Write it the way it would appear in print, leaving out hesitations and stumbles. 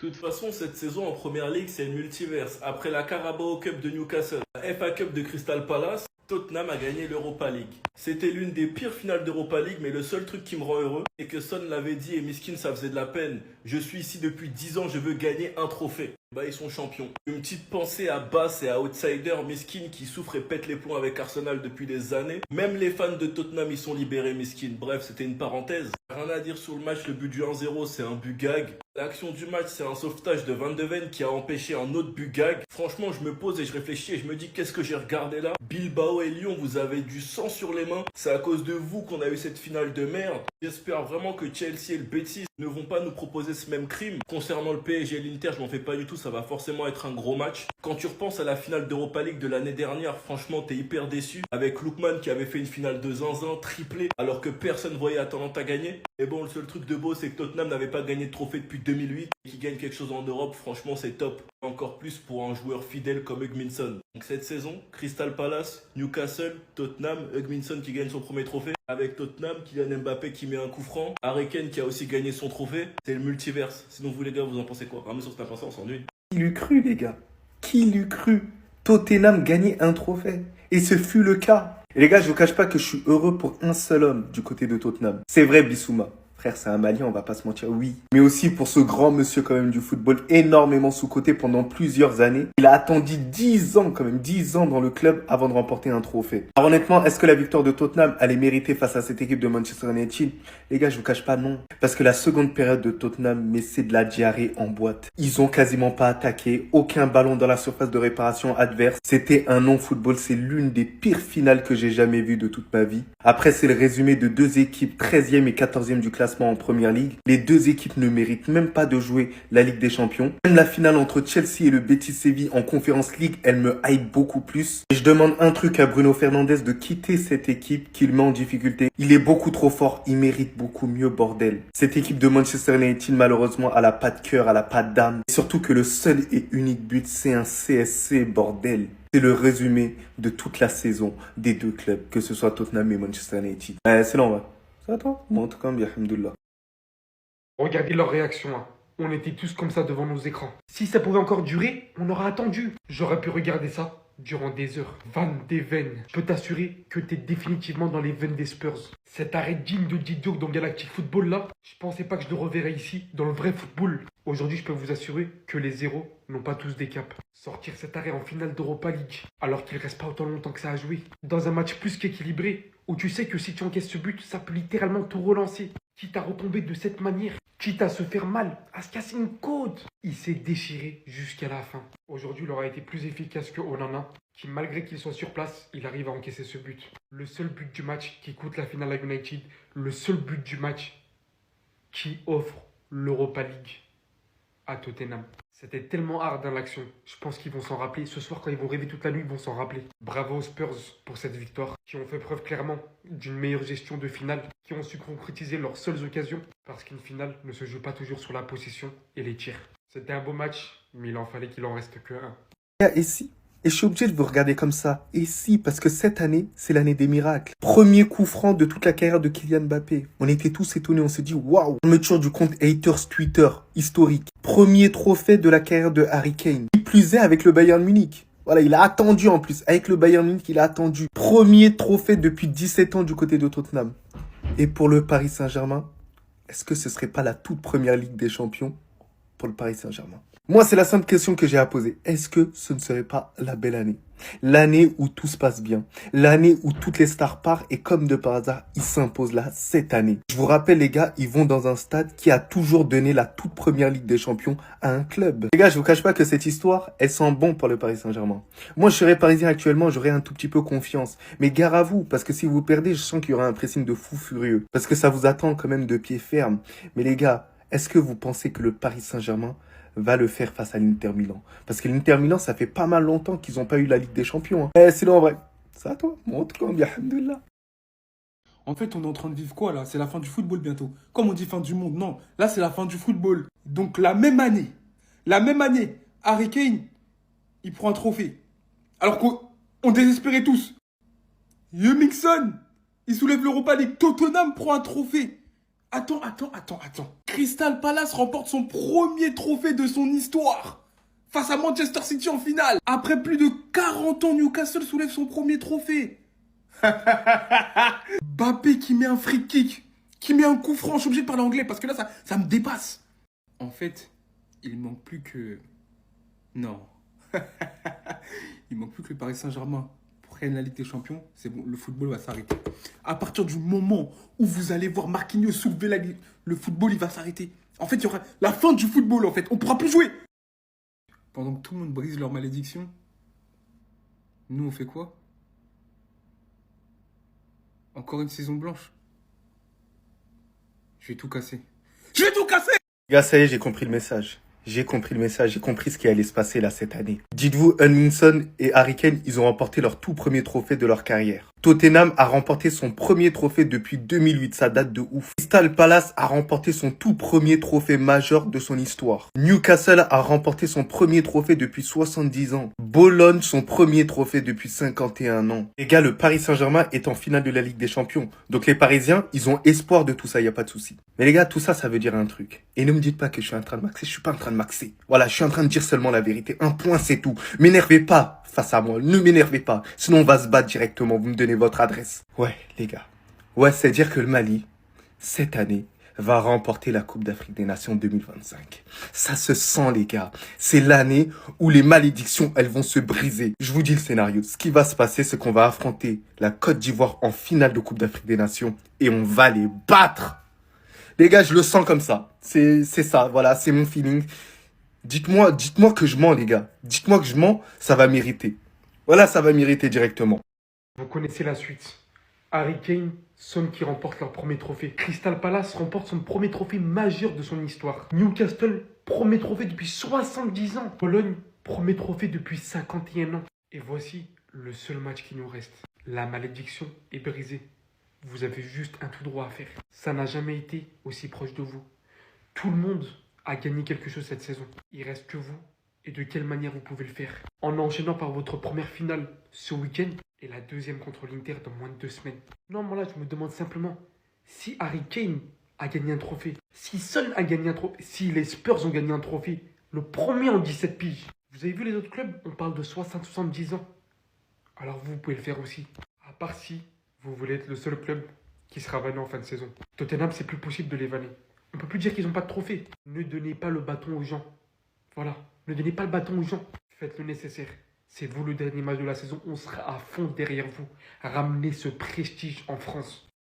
De toute façon, cette saison en Première Ligue, c'est le multiverse. Après la Carabao Cup de Newcastle, la FA Cup de Crystal Palace, Tottenham a gagné l'Europa League. C'était l'une des pires finales d'Europa League, mais le seul truc qui me rend heureux, c'est que Son l'avait dit et Miskin, ça faisait de la peine. Je suis ici depuis 10 ans, je veux gagner un trophée. Bah, ils sont champions. Une petite pensée à Bass et à Outsider, Miskin qui souffre et pète les plombs avec Arsenal depuis des années. Même les fans de Tottenham, ils sont libérés, Miskin. Bref, c'était une parenthèse. Rien à dire sur le match, le but du 1-0, c'est un but gag. L'action du match, c'est un sauvetage de Van de Ven qui a empêché un autre but gag. Franchement, je me pose et je réfléchis et je me dis qu'est-ce que j'ai regardé là. Bilbao et Lyon, vous avez du sang sur les mains. C'est à cause de vous qu'on a eu cette finale de merde. J'espère vraiment que Chelsea et le Betis ne vont pas nous proposer ce même crime. Concernant le PSG et l'Inter, je m'en fais pas du tout, ça va forcément être un gros match. Quand tu repenses à la finale d'Europa League de l'année dernière, franchement, t'es hyper déçu. Avec Lookman qui avait fait une finale de zinzin, triplé, alors que personne voyait Atalanta gagner. Et bon, le seul truc de beau, c'est que Tottenham n'avait pas gagné de trophée depuis 2008. Et qui gagne quelque chose en Europe, franchement, c'est top. Encore plus pour un joueur fidèle comme Hugminson. Donc cette saison, Crystal Palace, Newcastle, Tottenham, Hugminson qui gagne son premier trophée. Avec Tottenham, Kylian Mbappé qui met un coup franc. Harry Kane qui a aussi gagné son trophée. C'est le multiverse. Sinon vous les gars, vous en pensez quoi? Ramez sur cette pensée, on s'ennuie. Qui l'eût cru, les gars? Qui l'eût cru? Tottenham gagner un trophée. Et ce fut le cas. Et les gars, je vous cache pas que je suis heureux pour un seul homme du côté de Tottenham. C'est vrai, Bissouma. Frère, c'est un Malien, on va pas se mentir, oui. Mais aussi pour ce grand monsieur quand même du football, énormément sous-coté pendant plusieurs années. Il a attendu 10 ans quand même, 10 ans dans le club avant de remporter un trophée. Alors honnêtement, est-ce que la victoire de Tottenham allait mériter face à cette équipe de Manchester United? Les gars, je vous cache pas, non. Parce que la seconde période de Tottenham, mais c'est de la diarrhée en boîte. Ils ont quasiment pas attaqué, aucun ballon dans la surface de réparation adverse. C'était un non-football, c'est l'une des pires finales que j'ai jamais vues de toute ma vie. Après, c'est le résumé de deux équipes 13e et 14e du classement en Première Ligue. Les deux équipes ne méritent même pas de jouer la Ligue des Champions. Même la finale entre Chelsea et le Betis Séville en Conference League, elle me hype beaucoup plus. Et je demande un truc à Bruno Fernandes de quitter cette équipe qu'il met en difficulté. Il est beaucoup trop fort, il mérite beaucoup mieux, bordel. Cette équipe de Manchester United, malheureusement, elle a pas de cœur, elle a pas d'âme. Et surtout que le seul et unique but, c'est un CSC, bordel. C'est le résumé de toute la saison des deux clubs, que ce soit Tottenham et Manchester United. C'est long, ouais. Ça va toi? Bon, en tout cas, bien, alhamdoulilah. Regardez leur réaction, hein. On était tous comme ça devant nos écrans. Si ça pouvait encore durer, on aurait attendu. J'aurais pu regarder ça durant des heures. Van de Ven, je peux t'assurer que t'es définitivement dans les veines des Spurs. Cet arrêt digne de Didio dans Galactic Football là, je pensais pas que je le reverrais ici, dans le vrai football. Aujourd'hui, je peux vous assurer que les héros n'ont pas tous des caps. Sortir cet arrêt en finale d'Europa League, alors qu'il reste pas autant longtemps que ça à jouer, dans un match plus qu'équilibré, où tu sais que si tu encaisses ce but, ça peut littéralement tout relancer. Quitte à retomber de cette manière, quitte à se faire mal, à se casser une côte. Il s'est déchiré jusqu'à la fin. Aujourd'hui, il aura été plus efficace que Onana, qui malgré qu'il soit sur place, il arrive à encaisser ce but. Le seul but du match qui coûte la finale à United, le seul but du match qui offre l'Europa League à Tottenham. C'était tellement hard dans l'action. Je pense qu'ils vont s'en rappeler. Ce soir, quand ils vont rêver toute la nuit, ils vont s'en rappeler. Bravo aux Spurs pour cette victoire, qui ont fait preuve clairement d'une meilleure gestion de finale, qui ont su concrétiser leurs seules occasions, parce qu'une finale ne se joue pas toujours sur la possession et les tirs. C'était un beau match, mais il en fallait qu'il en reste que un. Et si? Et je suis obligé de vous regarder comme ça. Et si? Parce que cette année, c'est l'année des miracles. Premier coup franc de toute la carrière de Kylian Mbappé. On était tous étonnés, on s'est dit waouh. Fermeture du compte haters Twitter, historique. Premier trophée de la carrière de Harry Kane. Qui plus est avec le Bayern Munich. Voilà, il a attendu en plus. Avec le Bayern Munich, il a attendu. Premier trophée depuis 17 ans du côté de Tottenham. Et pour le Paris Saint-Germain, est-ce que ce serait pas la toute première Ligue des Champions pour le Paris Saint-Germain? Moi, c'est la simple question que j'ai à poser. Est-ce que ce ne serait pas la belle année? L'année où tout se passe bien. L'année où toutes les stars partent et comme de par hasard, ils s'imposent là cette année. Je vous rappelle, les gars, ils vont dans un stade qui a toujours donné la toute première Ligue des Champions à un club. Les gars, je vous cache pas que cette histoire, elle sent bon pour le Paris Saint-Germain. Moi, je serais parisien actuellement, j'aurais un tout petit peu confiance. Mais gare à vous, parce que si vous perdez, je sens qu'il y aura un pressing de fou furieux. Parce que ça vous attend quand même de pied ferme. Mais les gars, est-ce que vous pensez que le Paris Saint-Germain va le faire face à l'Inter Milan? Parce que l'Inter Milan, ça fait pas mal longtemps qu'ils n'ont pas eu la Ligue des Champions. Sinon, en vrai, ça à toi. Bon, en tout cas, bien, alhamdoulilah. En fait, on est en train de vivre quoi là? C'est la fin du football bientôt. Comme on dit fin du monde, non. Là, c'est la fin du football. Donc la même année, Harry Kane, il prend un trophée. Alors qu'on désespérait tous. Mixon, il soulève l'Europa League. Tottenham prend un trophée. Attends. Crystal Palace remporte son premier trophée de son histoire face à Manchester City en finale. Après plus de 40 ans, Newcastle soulève son premier trophée. Mbappé qui met un free kick, qui met un coup franc. Je suis obligé de parler anglais parce que là, ça me dépasse. En fait, il manque plus que... Non. Il manque plus que le Paris Saint-Germain prenne la Ligue des Champions. C'est bon, le football va s'arrêter. À partir du moment où vous allez voir Marquinhos soulever le football, il va s'arrêter. En fait, il y aura la fin du football, en fait. On ne pourra plus jouer. Pendant que tout le monde brise leur malédiction, nous, on fait quoi? Encore une saison blanche. Je vais tout casser. Je vais tout casser! Les gars, ça y est, j'ai compris le message. J'ai compris ce qui allait se passer là cette année. Dites-vous, Hutchinson et Harry Kane, ils ont remporté leur tout premier trophée de leur carrière. Tottenham a remporté son premier trophée depuis 2008, ça date de ouf. Crystal Palace a remporté son tout premier trophée majeur de son histoire. Newcastle a remporté son premier trophée depuis 70 ans. Bologne, son premier trophée depuis 51 ans. Les gars, le Paris Saint-Germain est en finale de la Ligue des Champions. Donc les Parisiens, ils ont espoir de tout ça, y a pas de souci. Mais les gars, tout ça, ça veut dire un truc. Et ne me dites pas que je suis en train de maxer, je suis pas en train de maxer. Voilà, je suis en train de dire seulement la vérité. Un point, c'est tout. M'énervez pas face à moi, ne m'énervez pas. Sinon, on va se battre directement, vous me donnez votre adresse. Ouais, les gars. Ouais, c'est dire que le Mali, cette année, va remporter la Coupe d'Afrique des Nations 2025. Ça se sent, les gars. C'est l'année où les malédictions, elles vont se briser. Je vous dis le scénario. Ce qui va se passer, c'est qu'on va affronter la Côte d'Ivoire en finale de Coupe d'Afrique des Nations et on va les battre. Les gars, je le sens comme ça. C'est ça, voilà, c'est mon feeling. Dites-moi que je mens, les gars. Dites-moi que je mens, ça va mériter. Voilà, ça va mériter directement. Vous connaissez la suite. Harry Kane, Son qui remportent leur premier trophée. Crystal Palace remporte son premier trophée majeur de son histoire. Newcastle, premier trophée depuis 70 ans. Bologne, premier trophée depuis 51 ans. Et voici le seul match qui nous reste. La malédiction est brisée. Vous avez juste un tout droit à faire. Ça n'a jamais été aussi proche de vous. Tout le monde a gagné quelque chose cette saison. Il reste que vous. Et de quelle manière vous pouvez le faire? En enchaînant par votre première finale ce week-end et la deuxième contre l'Inter dans moins de 2 semaines. Non, moi là, je me demande simplement si Harry Kane a gagné un trophée, si Son a gagné un trophée, si les Spurs ont gagné un trophée, le premier en 17 piges. Vous avez vu les autres clubs? On parle de 60-70 ans. Alors vous pouvez le faire aussi. À part si vous voulez être le seul club qui sera vanné en fin de saison. Tottenham, c'est plus possible de les vanner. On peut plus dire qu'ils n'ont pas de trophée. Ne donnez pas le bâton aux gens. Voilà. Ne donnez pas le bâton aux gens. Faites le nécessaire. C'est vous le dernier match de la saison. On sera à fond derrière vous. Ramenez ce prestige en France.